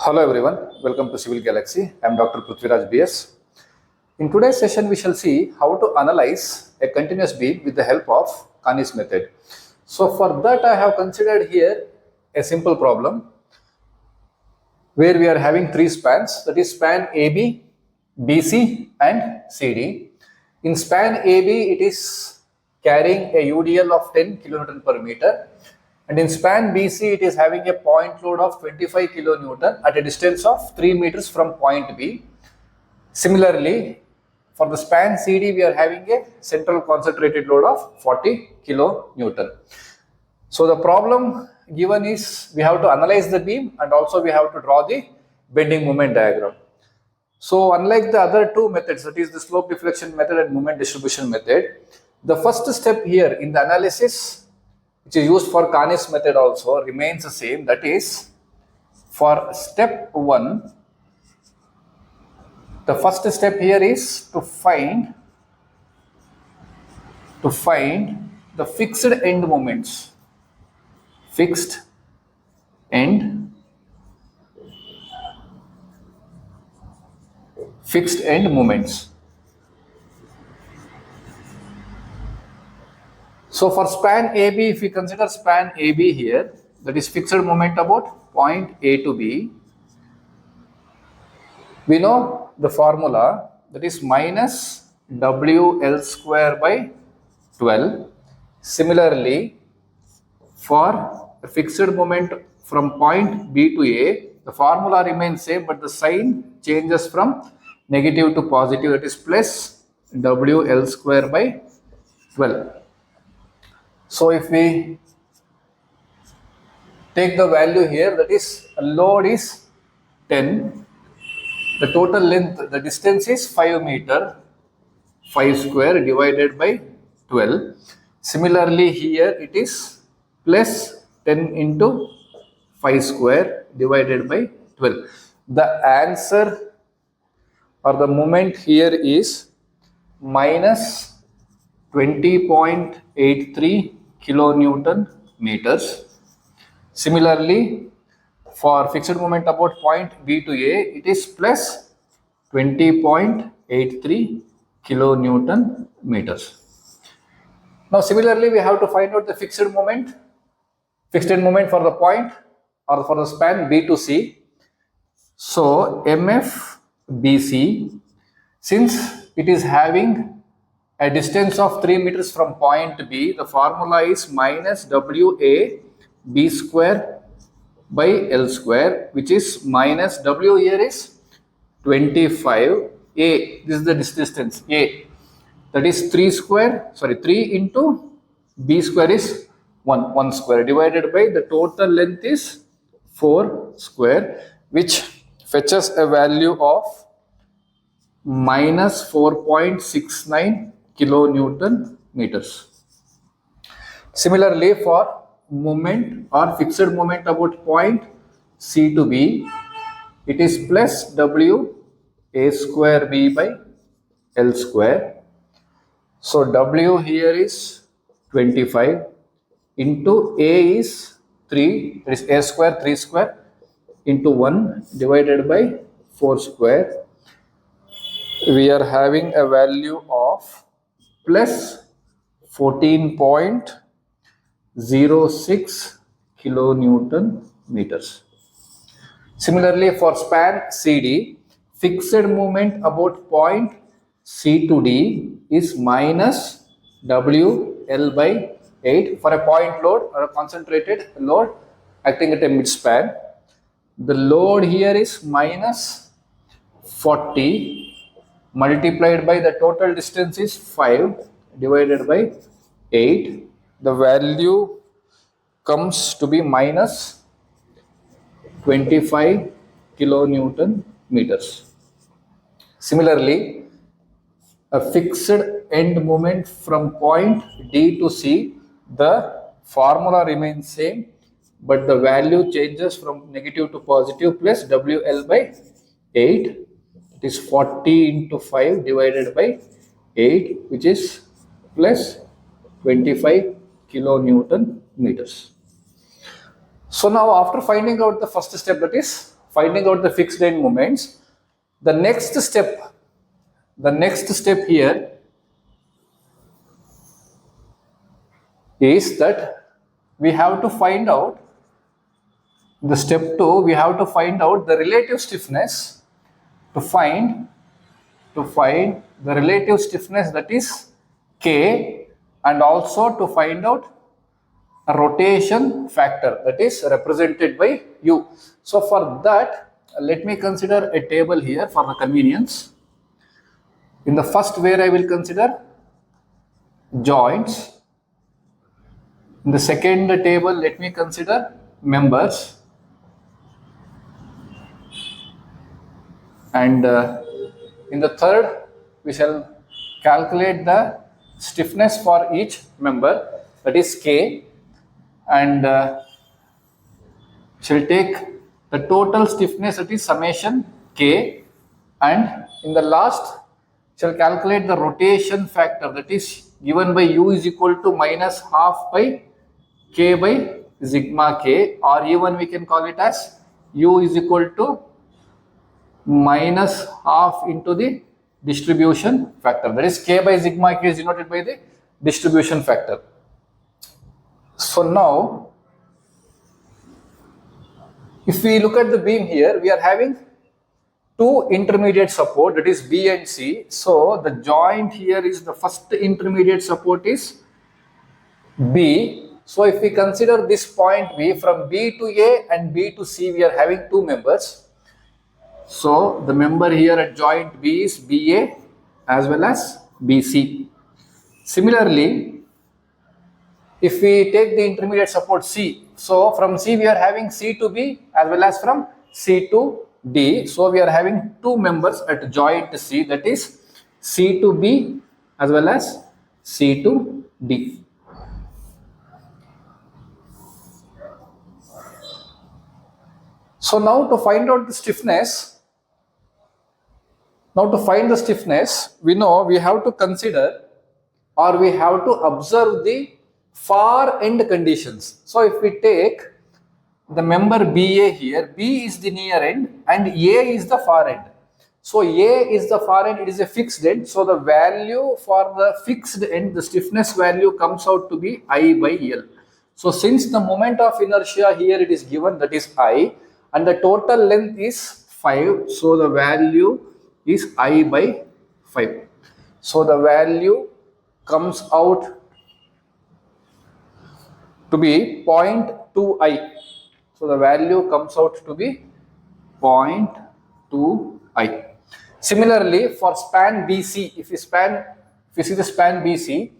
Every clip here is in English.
Hello everyone, welcome to Civil Galaxy. I am Dr. Pruthviraj B S. In today's session, we shall see how to analyze a continuous beam with the help of Kanis method. So for that, I have considered here a simple problem where we are having three spans, that is span AB, BC and CD. In span AB, it is carrying a UDL of 10 kN per meter, and in span BC, it is having a point load of 25 kN at a distance of 3 meters from point B. Similarly, for the span CD, we are having a central concentrated load of 40 kN. So the problem given is we have to analyze the beam and also we have to draw the bending moment diagram. So unlike the other two methods, that is the slope deflection method and moment distribution method, the first step here in the analysis, which is used for Kanis method also, remains the same. That is, for step 1, the first step here is to find the fixed end moments. Fixed end moments. So for span AB, if we consider span AB here, that is fixed moment about point A to B, we know the formula, that is minus WL square by 12. Similarly, for a fixed moment from point B to A, the formula remains same, but the sign changes from negative to positive, that is plus WL square by 12. So if we take the value here, that is load is 10, the total length, the distance is 5 meter, 5 square divided by 12. Similarly here it is plus 10 into 5 square divided by 12. The answer or the moment here is minus 20.83 kilonewton meters. Similarly, for fixed moment about point B to A, it is plus 20.83 kilonewton meters. Now similarly, we have to find out the fixed end moment for the point or for the span B to C. So MF BC, since it is having a distance of 3 meters from point B, the formula is minus WA B square by L square, which is minus W here is 25, A, this is the distance A, that is 3 into B square is 1 square divided by the total length is 4 square, which fetches a value of minus 4.69 kilonewton meters. Similarly, for moment or fixed moment about point C to B, it is plus W A square B by L square. So W here is 25 into A is 3, that is A square 3 square into 1 divided by 4 square. We are having a value of plus 14.06 kilonewton meters. Similarly, for span CD, fixed moment about point C to D is minus WL by 8 for a point load or a concentrated load acting at a mid span. The load here is minus 40 multiplied by the total distance is 5 divided by 8. The value comes to be minus 25 kilonewton meters. Similarly, a fixed end moment from point D to C, the formula remains same, but the value changes from negative to positive plus WL by 8. It is 40 into 5 divided by 8, which is plus 25 kilonewton meters. So now after finding out the first step, that is finding out the fixed end moments, the next step here is that we have to find out the step 2, we have to find out the relative stiffness, to find the relative stiffness, that is K, and also to find out a rotation factor, that is represented by U. So for that, let me consider a table here for the convenience. In the first, where I will consider joints. In the second table, let me consider members. And in the third, we shall calculate the stiffness for each member, that is K, and shall take the total stiffness, that is summation K, and in the last shall calculate the rotation factor, that is given by U is equal to minus half by K by sigma K, or even we can call it as U is equal to minus half into the distribution factor, that is K by sigma K is denoted by the distribution factor. So now, if we look at the beam here, we are having two intermediate support, that is B and C. So the joint here is the first intermediate support is B. So if we consider this point B, from B to A and B to C, we are having two members. So the member here at joint B is BA as well as BC. Similarly, if we take the intermediate support C, so from C we are having C to B as well as from C to D. So we are having two members at joint C, that is C to B as well as C to D. So now to find out the stiffness, we know we have to consider, or we have to observe the far end conditions. So if we take the member BA here, B is the near end and A is the far end. So A is the far end, it is a fixed end. So the value for the fixed end, the stiffness value comes out to be I by L. So since the moment of inertia here it is given, that is I, and the total length is 5, so the value is I by 5. So the value comes out to be 0.2I. So the value comes out to be 0.2I. Similarly, for span BC, if you see the span BC,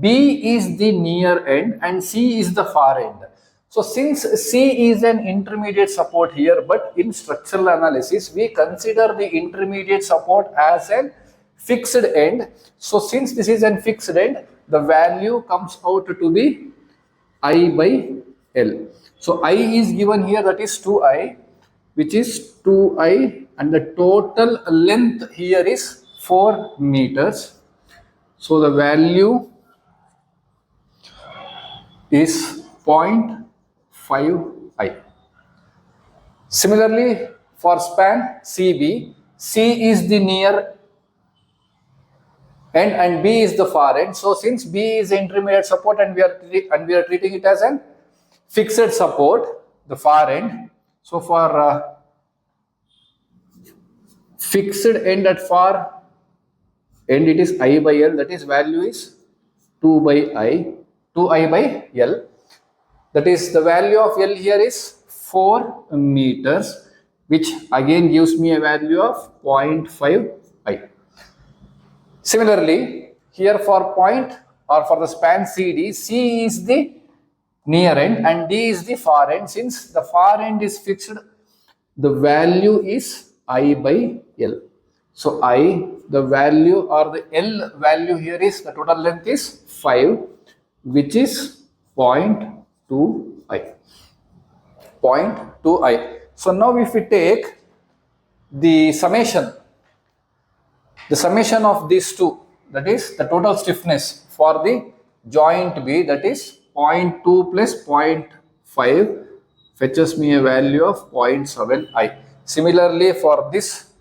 B is the near end and C is the far end. So since C is an intermediate support here, but in structural analysis, we consider the intermediate support as an fixed end. So since this is an fixed end, the value comes out to be I by L. So I is given here, that is 2I, which is 2I, and the total length here is 4 meters. So the value is 0.5I. Similarly, for span CB, C is the near end and B is the far end. So since B is the intermediate support and we are treating it as an fixed support, the far end. So for fixed end at far end, it is I by L, that is value is 2I by L. That is the value of L here is 4 meters, which again gives me a value of 0.5I. Similarly, here for the span CD, C is the near end and D is the far end. Since the far end is fixed, the value is I by L. So the value or the L value here is, the total length is 5, which is 0.2I. So now if we take the summation of these two, that is the total stiffness for the joint B, that is 0.2 plus 0.5 fetches me a value of 0.7I. Similarly for this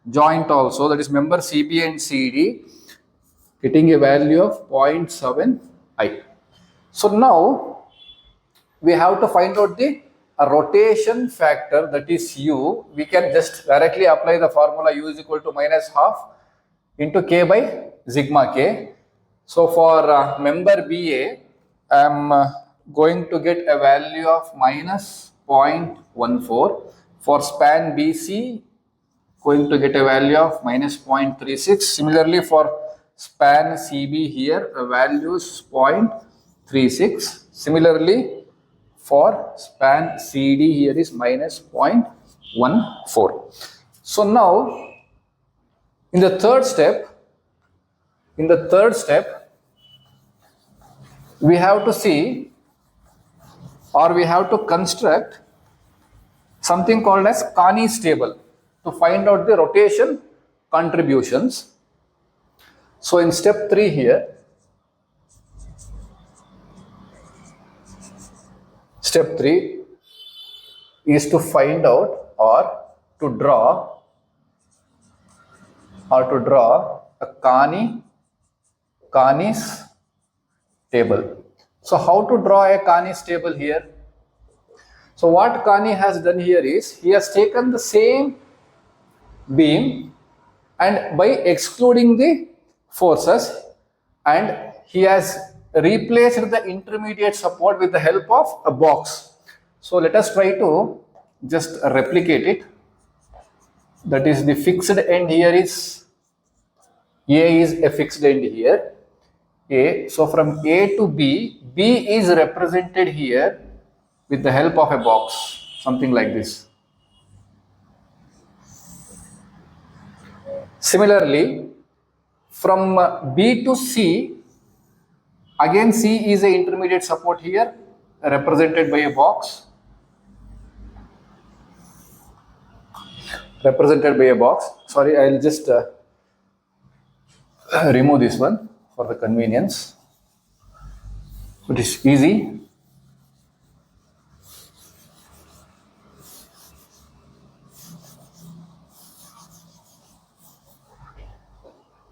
joint also, that is member CB and CD, getting a value of 0.7 I. So now we have to find out the rotation factor, that is U. We can just directly apply the formula U is equal to minus half into K by sigma K. So for member BA, I am going to get a value of minus 0.14. For span BC, going to get a value of minus 0.36. Similarly for span CB here, a value is 0.36. Similarly for span CD here is minus 0.14. So now in the third step, we have to see, or we have to construct something called as Kanis table to find out the rotation contributions. So in step 3 here, step 3 is to find out or to draw a Kanis table. So how to draw a Kanis table here? So what Kani has done here is, he has taken the same beam and by excluding the forces, and he has replaced the intermediate support with the help of a box. So let us try to just replicate it. That is, the fixed end here is, A is a fixed end here, A. So from A to B, B is represented here with the help of a box, something like this. Similarly, from B to C, again C is a intermediate support here, represented by a box. Sorry, I'll just remove this one for the convenience. It is easy.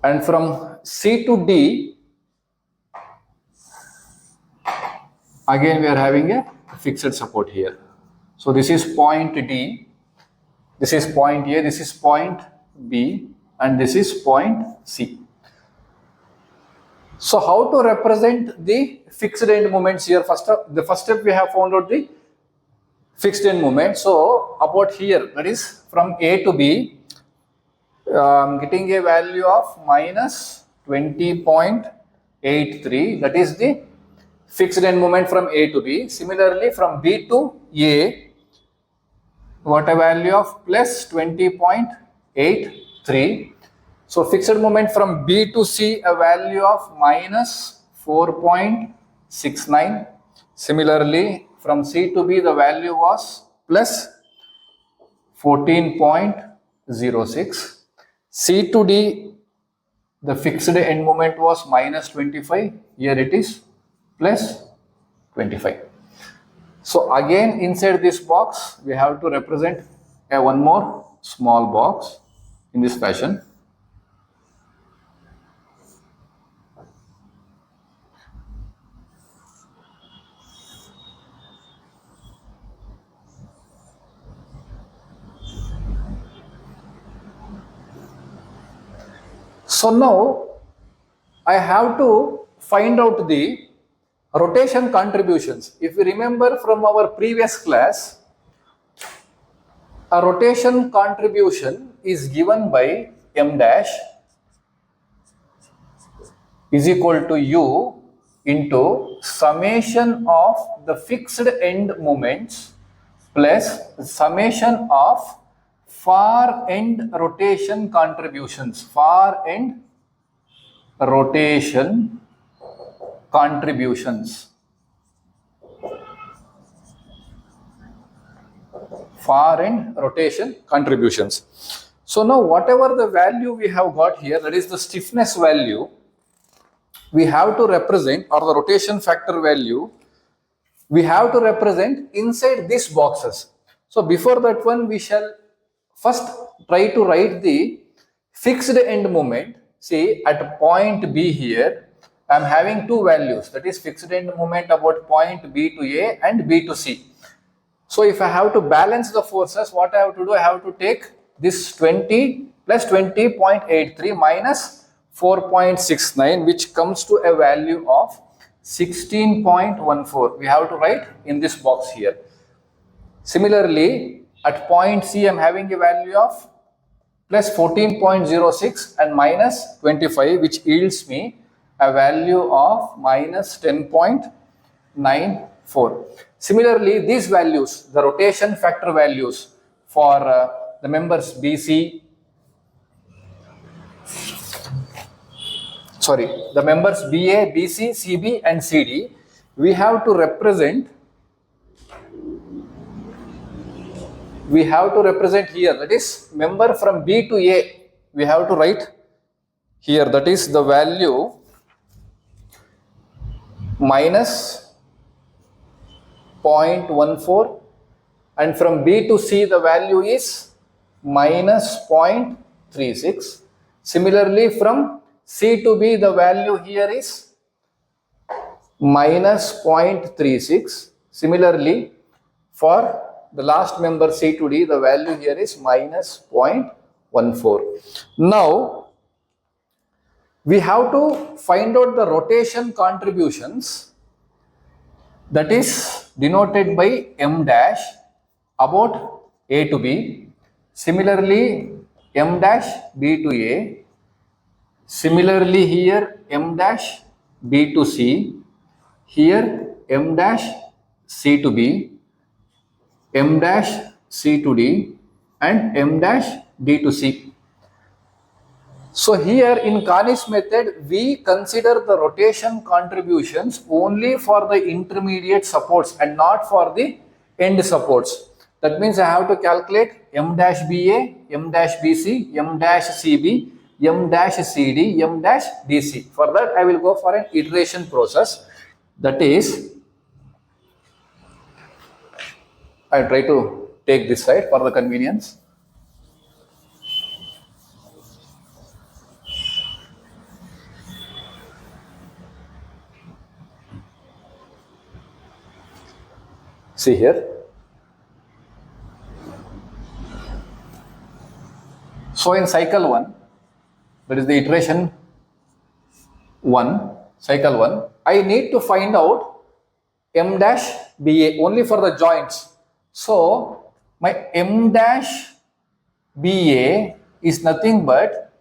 And from C to D, again we are having a fixed support here. So this is point D, this is point A, this is point B, and this is point C. So how to represent the fixed end moments here? The first step we have found out the fixed end moment. So about here, that is from A to B, getting a value of minus 20.83, that is the fixed end moment from A to B. Similarly from B to A, what a value of plus 20.83. So fixed moment from B to C, a value of minus 4.69. Similarly from C to B, the value was plus 14.06. C to D, the fixed end moment was minus 25. Here it is plus 25. So again inside this box, we have to represent one more small box in this fashion. So now I have to find out the rotation contributions. If we remember from our previous class, a rotation contribution is given by m dash is equal to U into summation of the fixed end moments plus summation of far end rotation contributions. Far end rotation contributions. Far end rotation contributions. So now whatever the value we have got here, that is the stiffness value, we have to represent, or the rotation factor value, we have to represent inside these boxes. So before that one, we shall first try to write the fixed end moment. See, at point B here, I am having two values, that is fixed end moment about point B to A and B to C. So if I have to balance the forces, what I have to do, I have to take this 20 plus 20.83 minus 4.69, which comes to a value of 16.14. We have to write in this box here. Similarly, at point C, I am having a value of plus 14.06 and minus 25, which yields me a value of minus 10.94. Similarly, these values, the rotation factor values for the members BC, the members BA, BC, CB and CD, we have to represent here, that is member from B to A, we have to write here, that is the value minus 0.14, and from B to C the value is minus 0.36. Similarly, from C to B the value here is minus 0.36. Similarly, for the last member C to D, the value here is minus 0.14. Now, we have to find out the rotation contributions, that is denoted by M dash about A to B. Similarly, M dash B to A. Similarly, here M dash B to C. Here M dash C to B. M dash C to D and M dash D to C. So here in Kanis method, we consider the rotation contributions only for the intermediate supports and not for the end supports. That means I have to calculate M dash BA, M dash BC, M dash CB, M dash CD, M dash DC. For that, I will go for an iteration process. That is, I try to take this side for the convenience. See here. So in cycle 1, that is the iteration 1, cycle 1, I need to find out M dash BA only for the joints. So my M dash BA is nothing but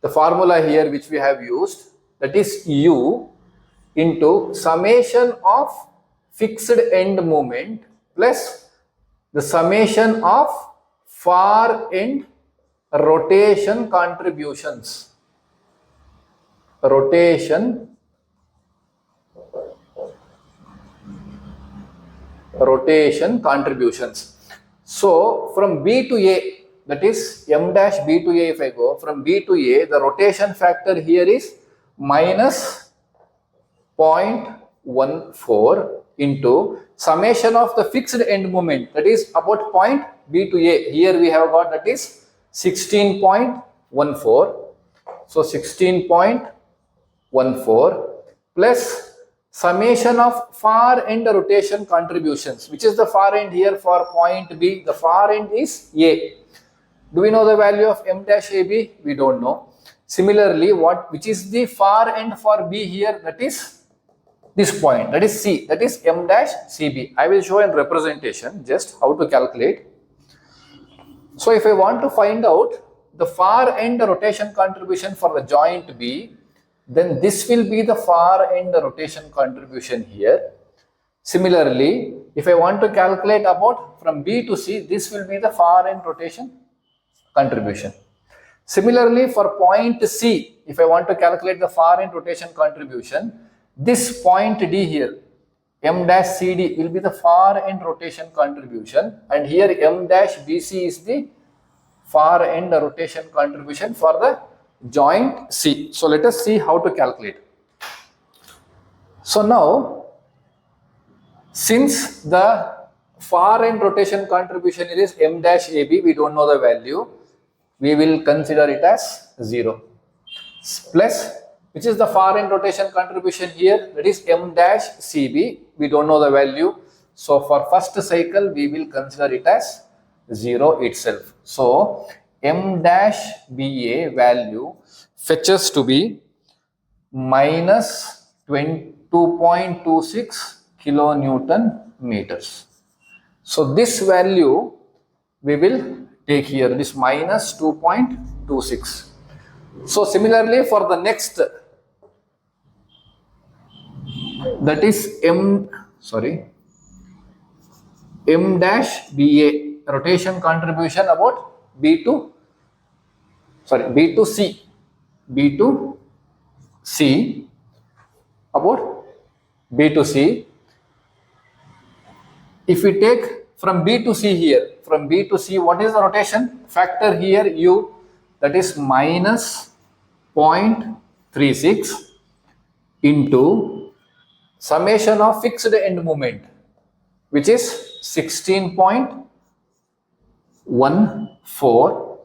the formula here which we have used, that is U into summation of fixed end moment plus the summation of far end rotation contributions. Rotation contributions. So from B to A, that is M dash B to A, if I go from B to A, the rotation factor here is minus 0.14 into summation of the fixed end moment, that is about point B to A. Here we have got, that is 16.14. So 16.14 plus summation of far end rotation contributions. Which is the far end here for point B? The far end is A. Do we know the value of M dash AB? We don't know. Similarly, which is the far end for B here? That is this point, that is C, that is M dash CB. I will show in representation just how to calculate. So if I want to find out the far end rotation contribution for the joint B, then this will be the far end rotation contribution here. Similarly, if I want to calculate about from B to C, this will be the far end rotation contribution. Similarly, for point C, if I want to calculate the far end rotation contribution, this point D here, M dash CD will be the far end rotation contribution, and here M dash BC is the far end rotation contribution for the joint C. So let us see how to calculate. So now, since the far end rotation contribution is m dash AB, we don't know the value, we will consider it as 0, plus which is the far end rotation contribution here, that is m dash CB, we don't know the value, so for first cycle we will consider it as 0 itself. So m dash BA value fetches to be minus 2.26 kilonewton meters. So this value we will take here, this minus 2.26. So similarly for the next, that is m dash BA rotation contribution about B to C about B to C. If we take from B to C here, from B to C, what is the rotation factor here? U, that is minus 0.36 into summation of fixed end moment, which is 16.14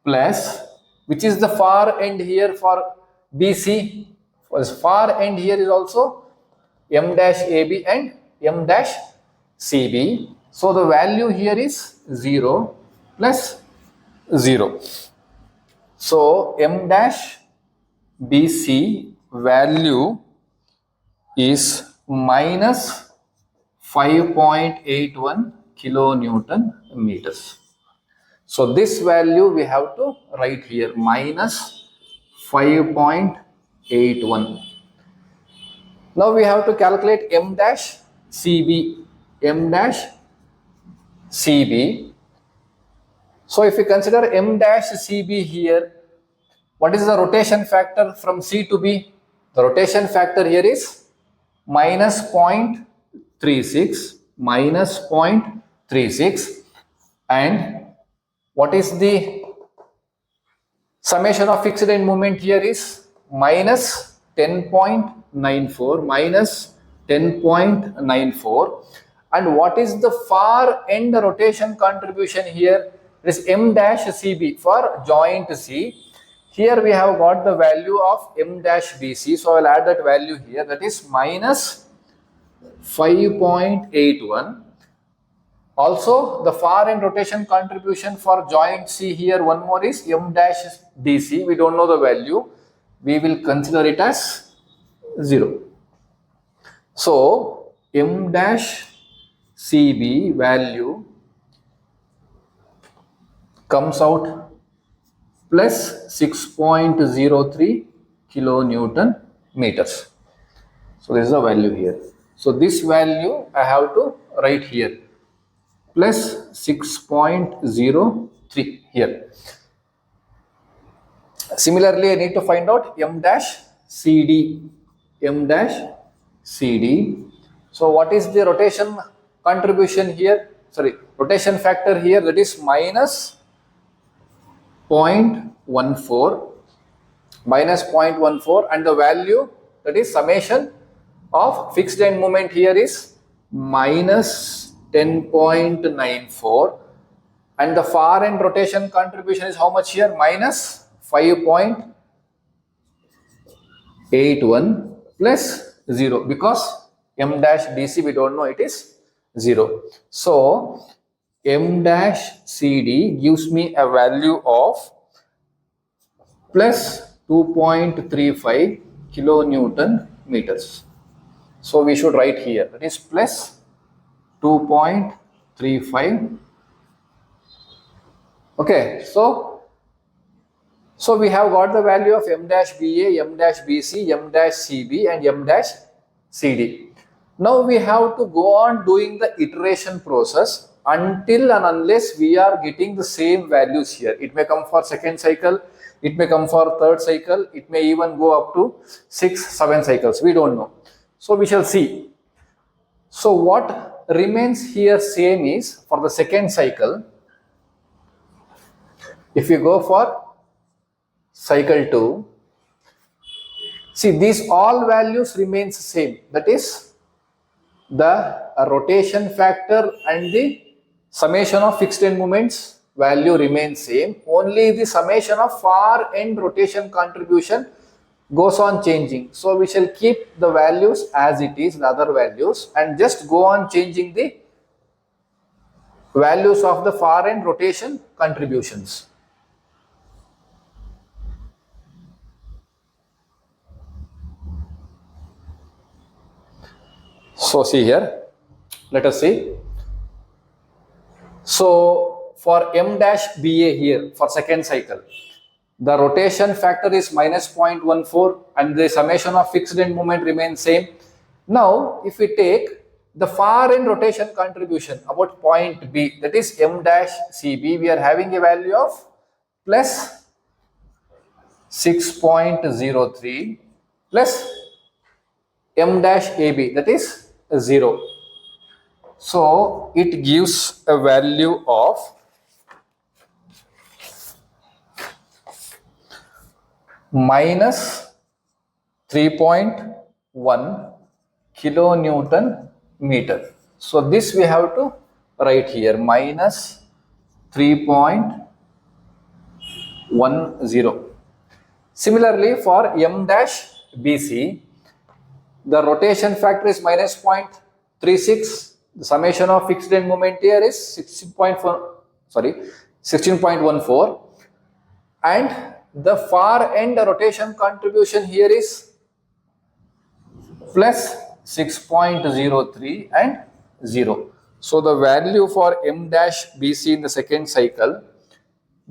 plus, which is the far end here for BC. For far end here is also m dash AB and m dash CB. So the value here is 0 plus 0. So m dash BC value is minus 5.81 kilonewton meters. So this value we have to write here, minus 5.81. Now we have to calculate m dash CB. So if we consider m dash CB here, what is the rotation factor from C to B? The rotation factor here is minus 0.36, and what is the summation of fixed end moment here is minus 10.94, and what is the far end rotation contribution here? It is m dash CB for joint C. Here we have got the value of m dash BC, so I will add that value here, that is minus 5.81. Also the far end rotation contribution for joint C here, one more is m dash DC, we don't know the value, we will consider it as 0. So m dash CB value comes out plus 6.03 kilonewton meters. So this is the value here. So this value I have to write here, plus 6.03 here. Similarly, I need to find out m dash CD. So what is the rotation contribution here? Rotation factor here, that is minus 0.14, and the value, that is summation of fixed end moment here is minus 10.94, and the far end rotation contribution is how much here? Minus 5.81 plus 0, because m dash DC we don't know, it is 0. So m dash CD gives me a value of plus 2.35 kilonewton meters. So we should write here, that is plus 2.35. Okay, so we have got the value of m dash BA, m dash BC, m dash CB and m dash CD. Now we have to go on doing the iteration process until and unless we are getting the same values here. It may come for second cycle, it may come for third cycle, it may even go up to 6-7 cycles, we don't know. So we shall see. So what remains here same is for the second cycle, if you go for cycle 2, see these all values remains same, that is the rotation factor and the summation of fixed end moments value remains same. Only the summation of far end rotation contribution goes on changing. So we shall keep the values as it is, the other values, and just go on changing the values of the far end rotation contributions. So see here, let us see. So for M dash BA here for second cycle, the rotation factor is minus 0.14 and the summation of fixed end moment remains same. Now if we take the far end rotation contribution about point B, that is M dash CB, we are having a value of plus 6.03 plus M dash AB, that is 0. So it gives a value of minus 3.1 kilonewton meter. So this we have to write here, minus 3.10. Similarly for M dash BC, the rotation factor is minus 0.36. The summation of fixed end moment here is 16.14, and the far end rotation contribution here is plus 6.03 and 0. So the value for M dash BC in the second cycle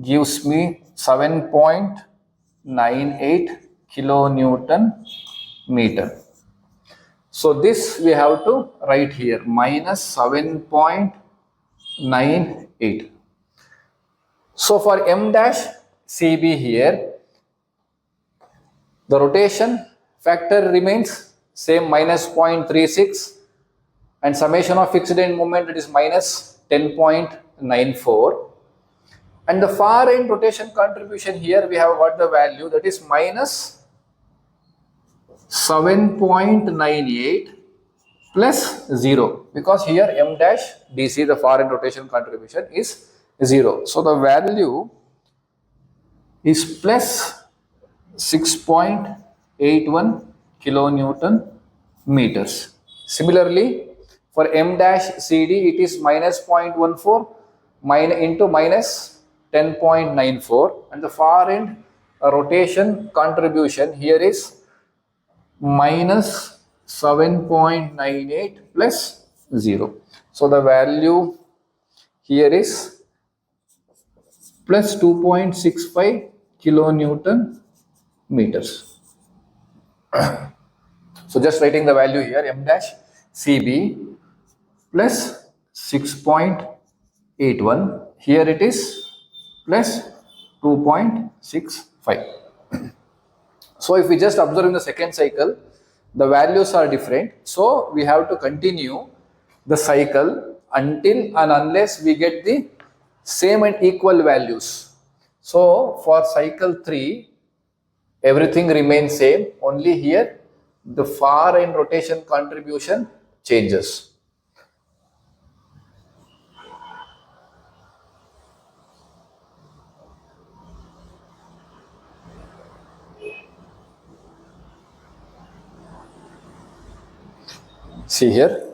gives me 7.98 kilonewton meter. So this we have to write here, minus 7.98. So for M dash CB here, the rotation factor remains same, minus 0.36, and summation of fixed end moment, it is minus 10.94, and the far end rotation contribution here we have got the value, that is minus 7.98 plus 0, because here M dash DC, the far end rotation contribution, is 0. So the value is plus 6.81 kilonewton meters. Similarly for M dash CD, it is minus 0.14 into minus 10.94, and the far end rotation contribution here is minus 7.98 plus 0. So the value here is plus 2.65 kilonewton meters. So just writing the value here, M dash CB plus 6.81, here it is plus 2.65. So if we just observe in the second cycle, the values are different. So we have to continue the cycle until and unless we get the same and equal values. So for cycle 3, everything remains same, only here the far end rotation contribution changes. See here.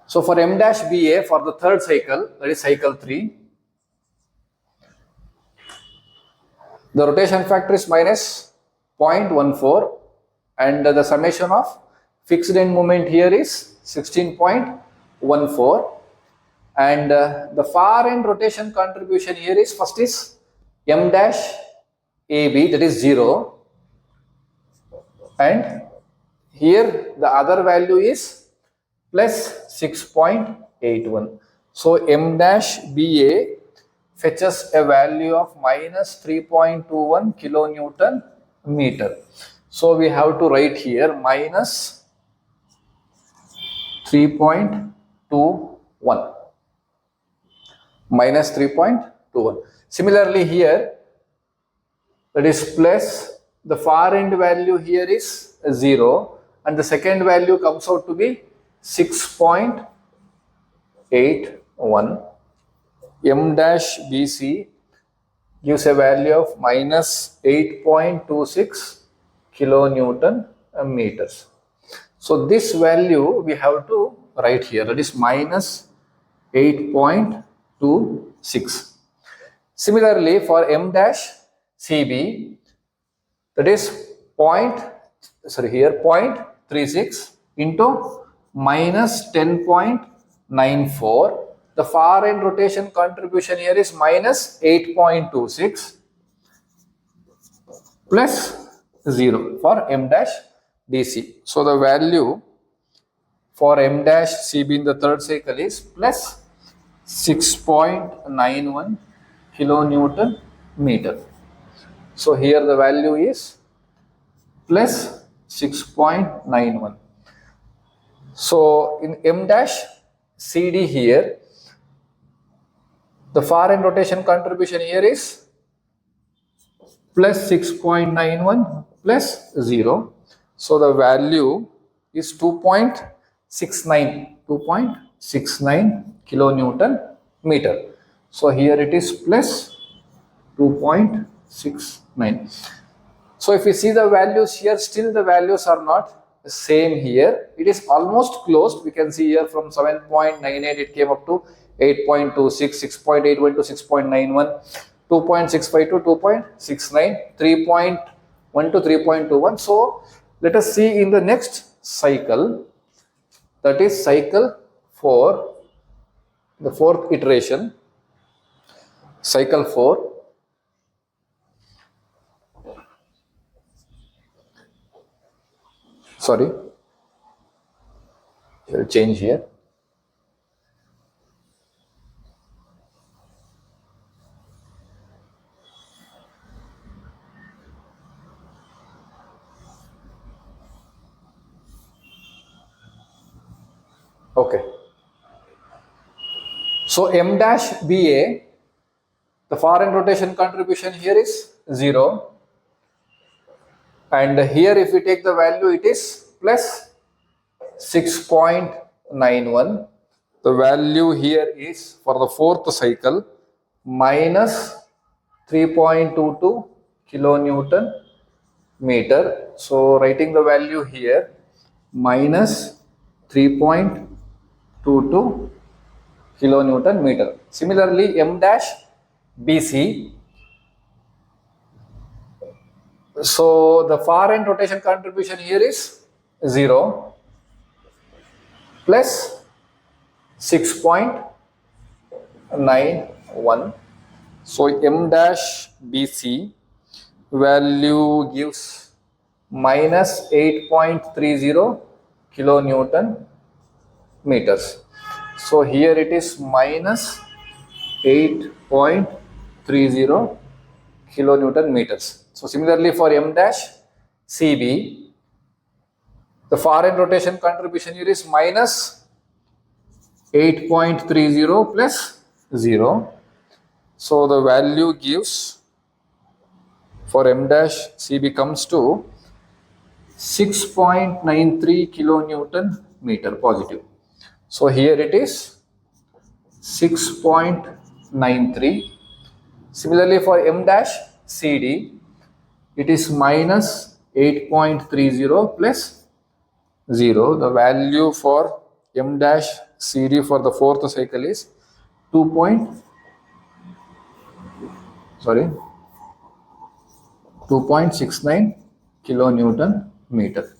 So for M dash BA for the third cycle, that is cycle 3, the rotation factor is minus 0.14 and the summation of fixed end moment here is 16.14, and the far end rotation contribution here is, first is M dash AB, that is 0, and here the other value is plus 6.81. So M dash BA fetches a value of minus 3.21 kilonewton meter. So we have to write here minus 3.21, minus 3.21. Similarly here, that is plus the far end value here is 0 and the second value comes out to be 6.81. M dash BC gives a value of minus 8.26 kilonewton meters. So this value we have to write here, that is minus 8.26. Similarly, for M dash CB, that is 0.36 into minus 10.94. The far end rotation contribution here is minus 8.26 plus 0 for M dash DC. So the value for M dash CB in the third cycle is plus 6.91 kilonewton meter. So here the value is plus 6.91. So in M dash CD here, the far end rotation contribution here is plus 6.91 plus 0. So the value is 2.69 kilonewton meter. So here it is plus 2.69. So if you see the values here, still the values are not same here. It is almost closed. We can see here from 7.98 it came up to 8.26, 6.81 to 6.91, 2.65 to 2.69, 3.1 to 3.21. So let us see in the next cycle, that is cycle 4, the fourth iteration, cycle 4. Sorry, I will change here. Okay. So M dash BA, the far end rotation contribution here is 0. And here if we take the value, it is plus 6.91. The value here is for the fourth cycle minus 3.22 kilonewton meter. So writing the value here minus 3.22 kilonewton meter. Similarly, M dash BC. So the far end rotation contribution here is 0 plus 6.91. So M dash BC value gives minus 8.30 kilonewton meters. So here it is minus 8.30 kilonewton meters. So similarly for M dash CB, the far end rotation contribution here is minus 8.30 plus 0. So the value gives for M dash CB comes to 6.93 kilonewton meter positive. So here it is 6.93. Similarly for M dash CD, it is minus 8.30 plus 0. The value for M dash CD for the fourth cycle is 2.69 kilonewton meter.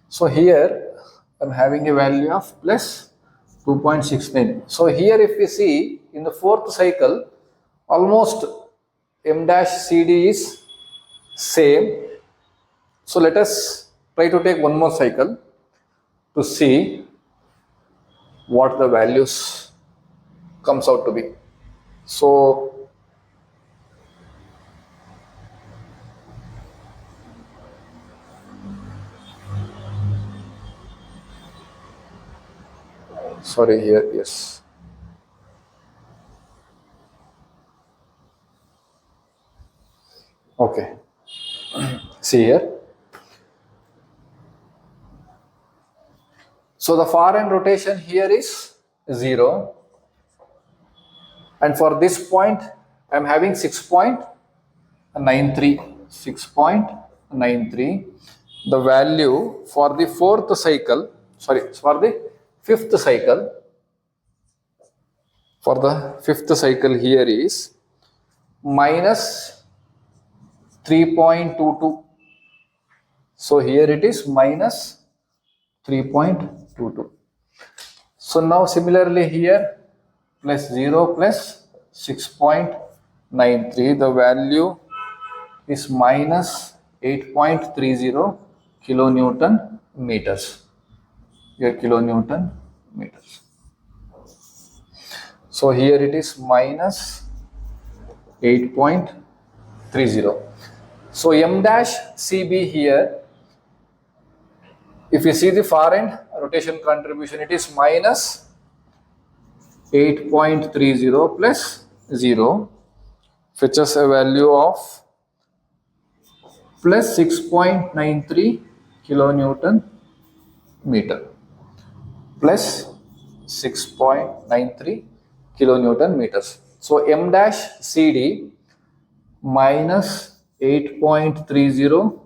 So here I am having a value of plus 2.69. So here if we see in the fourth cycle, almost M dash CD is same. So let us try to take one more cycle to see what the values comes out to be. So sorry here, yes. Okay. See here. So the far end rotation here is 0, and for this point I am having 6.93. 6.93. The value for the fifth cycle, here is minus 3.22. So here it is minus 3.22. So now similarly here plus 0 plus 6.93, the value is minus 8.30 kilonewton meters. Here kilonewton meters. So here it is minus 8.30. So m dash CB here, if you see the far end rotation contribution, it is minus 8.30 plus 0, fetches a value of plus 6.93 kilonewton meter. Plus 6.93 kilonewton meters. So m dash CD minus 8.30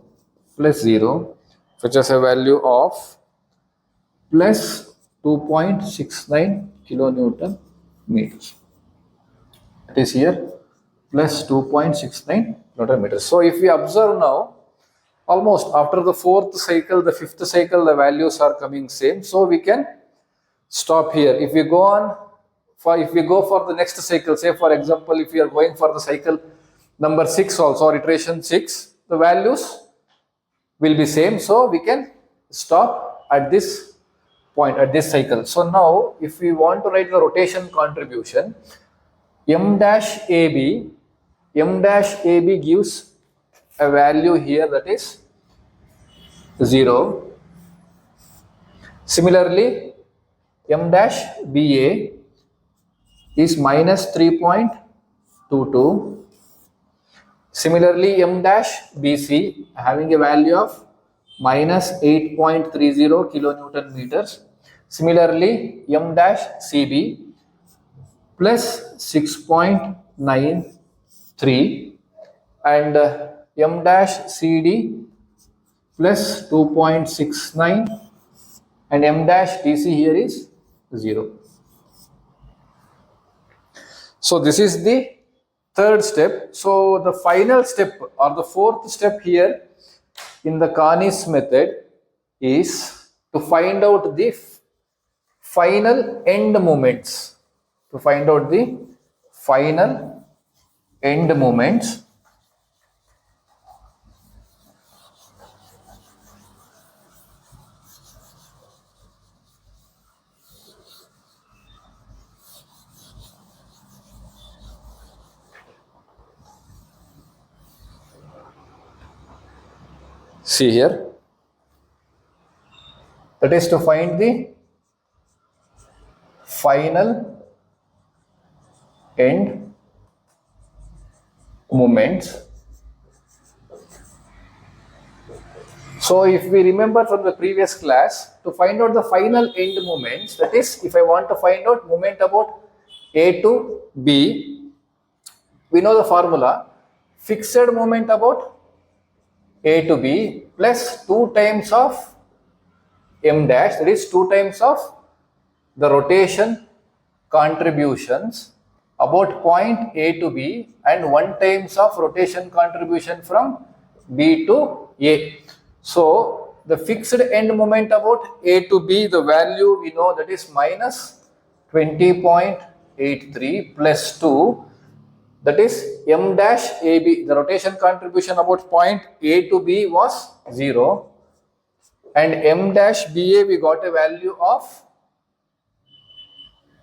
plus 0, which has a value of plus 2.69 kilonewton meters. It is here plus 2.69 kilonewton meters. So if we observe now, almost after the fourth cycle, the fifth cycle, the values are coming same. So we can stop here. If we go on, if we go for the next cycle, say for example, if we are going for the cycle number 6 also, or iteration 6, the values will be same. So we can stop at this point, at this cycle. So now if we want to write the rotation contribution, m dash AB gives a value here, that is 0. Similarly, m dash BA is minus 3.22. Similarly, m dash BC having a value of minus 8.30 kilonewton meters. Similarly, m dash CB plus 6.93 and m dash CD plus 2.69 and m dash DC here is 0. So this is the third step. So the final step or the fourth step here in the Kanis method is to find out the final end moments. To find out the final end moments. See here, that is to find the final end moments. So if we remember from the previous class, to find out the final end moments, that is if I want to find out moment about A to B, we know the formula, fixed moment about A to B plus 2 times of m dash, that is 2 times of the rotation contributions about point A to B and 1 times of rotation contribution from B to A. So the fixed end moment about A to B, the value we know, that is minus 20.83 plus 2, that is m dash AB, the rotation contribution about point A to B was 0, and m dash BA we got a value of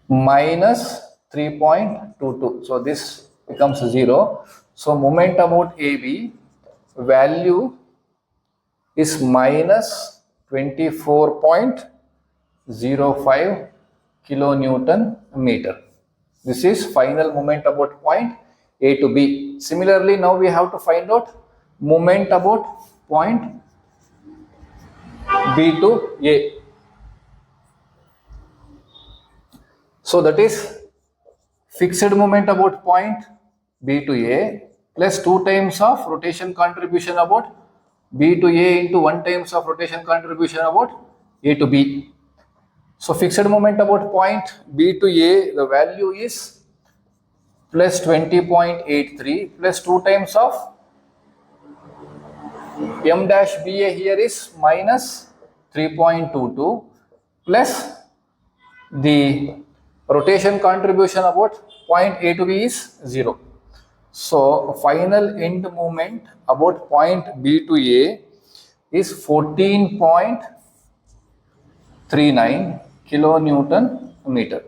minus 3.22. So this becomes 0. So moment about AB value is minus 24.05 kilonewton meter. This is final moment about point A to B. Similarly, now we have to find out moment about point B to A. So that is fixed moment about point B to A plus 2 times of rotation contribution about B to A into 1 times of rotation contribution about A to B. So fixed moment about point B to A, the value is plus 20.83 plus 2 times of M dash BA here is minus 3.22 plus the rotation contribution about point A to B is 0. So final end moment about point B to A is 14.39 kilonewton meter.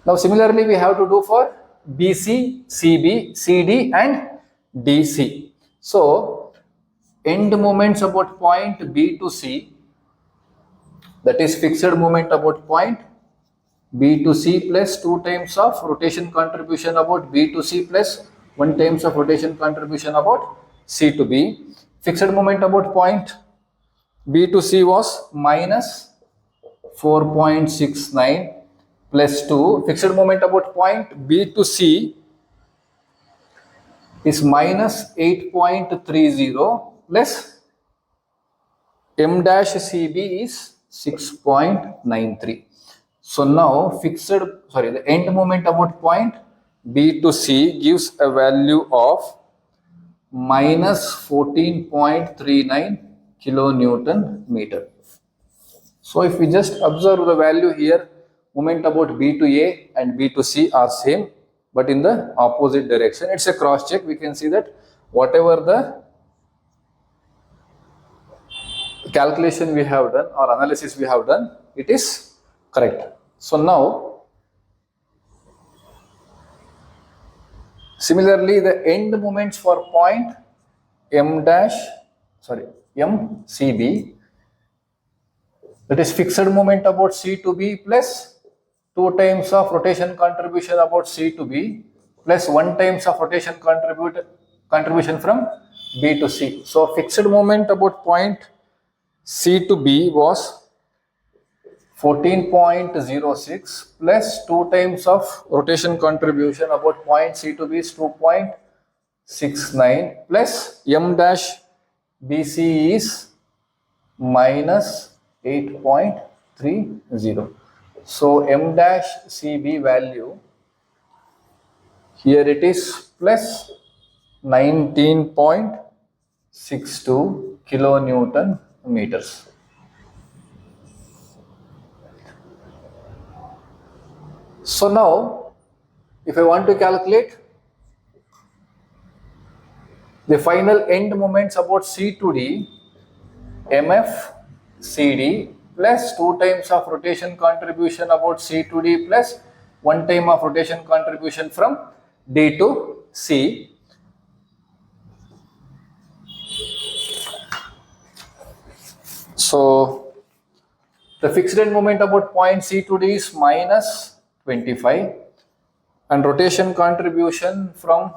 Now similarly we have to do for BC, CB, CD and DC. So end moments about point B to C, that is fixed moment about point B to C plus 2 times of rotation contribution about B to C plus 1 times of rotation contribution about C to B. Fixed moment about point B to C was minus 4.69 plus 2. Fixed moment about point B to C is minus 8.30 plus M dash CB is 6.93. So now the end moment about point B to C gives a value of minus 14.39 kilonewton meter. So if we just observe the value here, moment about B to A and B to C are same, but in the opposite direction. It's a cross check. We can see that whatever the calculation we have done or analysis we have done, it is correct. So now similarly the end moments for point MCB, that is fixed moment about C to B plus 2 times of rotation contribution about C to B plus 1 times of rotation contribution from B to C. So fixed moment about point C to B was 14.06 plus 2 times of rotation contribution about point C to B is 2.69 plus M dash BC is minus 8.30. So M dash CB value here it is plus 19.62 kilonewton meters. So now if I want to calculate the final end moments about C to D, MF CD plus 2 times of rotation contribution about C to D plus 1 time of rotation contribution from D to C. So the fixed end moment about point C to D is minus 25 and rotation contribution from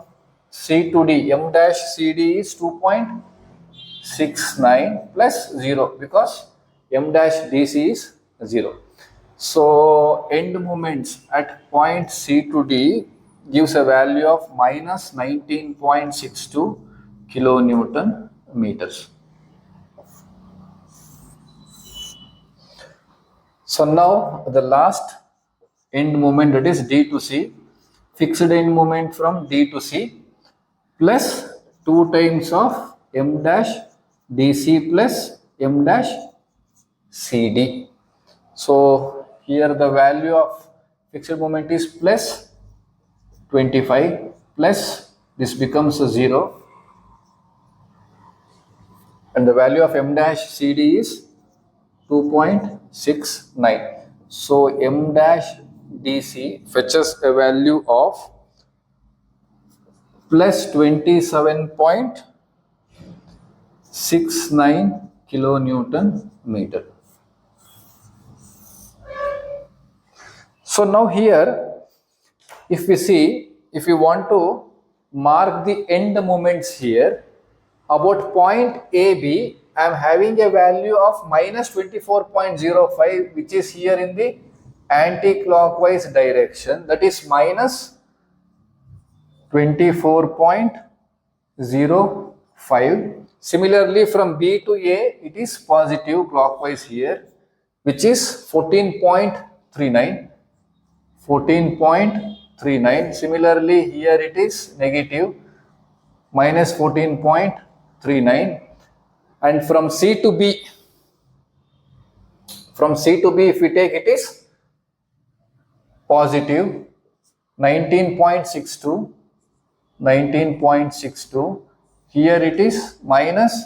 C to D, M dash CD is 2.69 plus 0 because M dash DC is 0. So end moments at point C to D gives a value of minus 19.62 kilonewton meters. So now the last end moment, that is D to C, fixed end moment from D to C plus 2 times of M dash DC plus M dash CD. So here the value of fixed moment is plus 25 plus this becomes a 0 and the value of M dash CD is 2.69. So M dash DC fetches a value of plus 27.69 kilonewton meter. So now here if we see, if you want to mark the end moments here about point AB I am having a value of minus 24.05, which is here in the anti-clockwise direction, that is minus 24.05. Similarly, from B to A, it is positive clockwise here, which is 14.39. 14.39. Similarly, here it is negative, minus 14.39. And from C to B, if we take, it is positive 19.62. 19.62. Here it is minus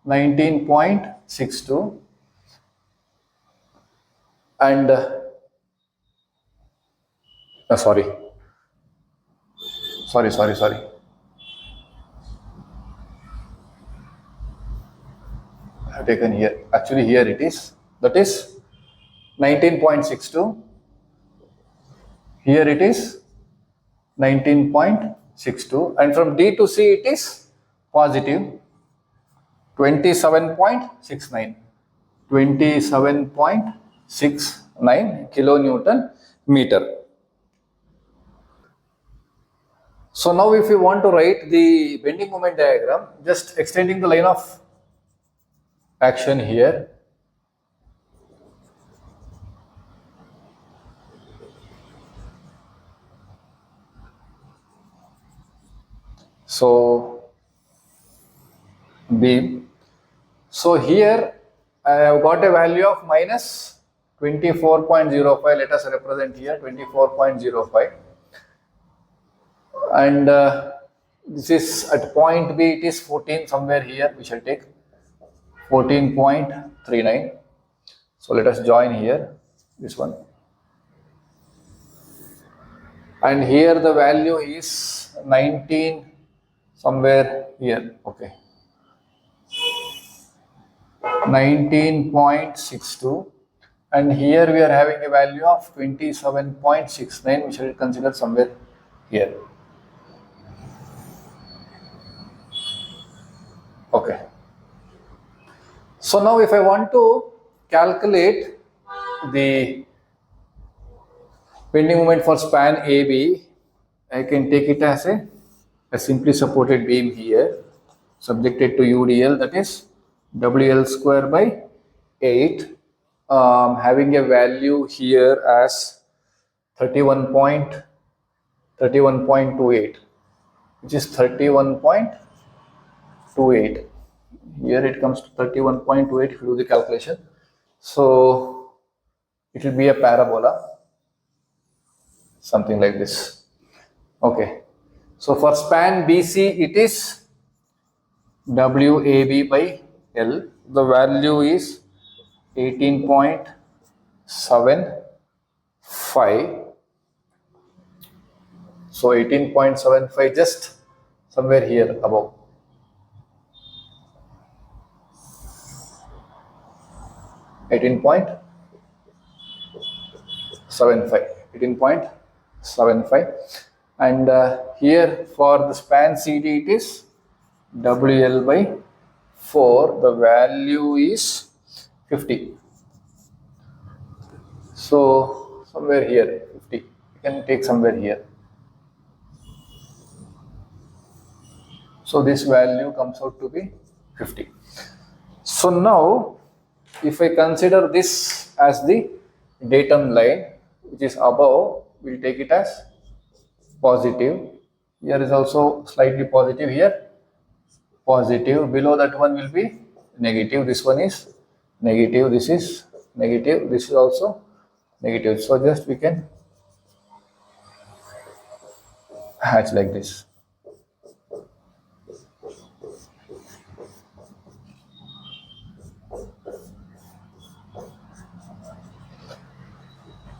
19.62. And sorry. I have taken here. Actually, here it is. That is 19.62. Here it is 19.62. And from D to C, it is positive 27.69. 27.69 kilonewton meter. So now if you want to write the bending moment diagram, just extending the line of action here. So beam. So here I have got a value of minus 24.05. Let us represent here 24.05. And this is at point B, it is 14 somewhere here. We shall take 14.39. So let us join here this one. And here the value is 19 somewhere here. Okay. 19.62. And here we are having a value of 27.69. We shall consider somewhere here. Okay. So now if I want to calculate the bending moment for span AB, I can take it as a simply supported beam here, subjected to UDL, that is WL square by 8, having a value here as 31.28, which is 31.28. Here it comes to 31.28 if you do the calculation. So it will be a parabola, something like this. Okay. So for span BC, it is WAB by L. The value is 18.75. So 18.75, just somewhere here above. 18.75. And here for the span CD, it is WL by 4. The value is 50. So somewhere here 50. You can take somewhere here. So this value comes out to be 50. So now if I consider this as the datum line, which is above, we'll take it as positive. Here is also slightly positive, here positive. Below that one will be negative. This one is negative. This is negative. This is also negative. So just we can hatch like this.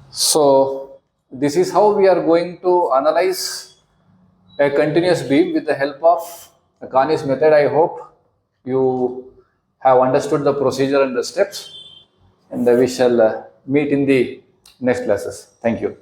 So this is how we are going to analyze a continuous beam with the help of the Kanis method. I hope you have understood the procedure and the steps, and we shall meet in the next classes. Thank you.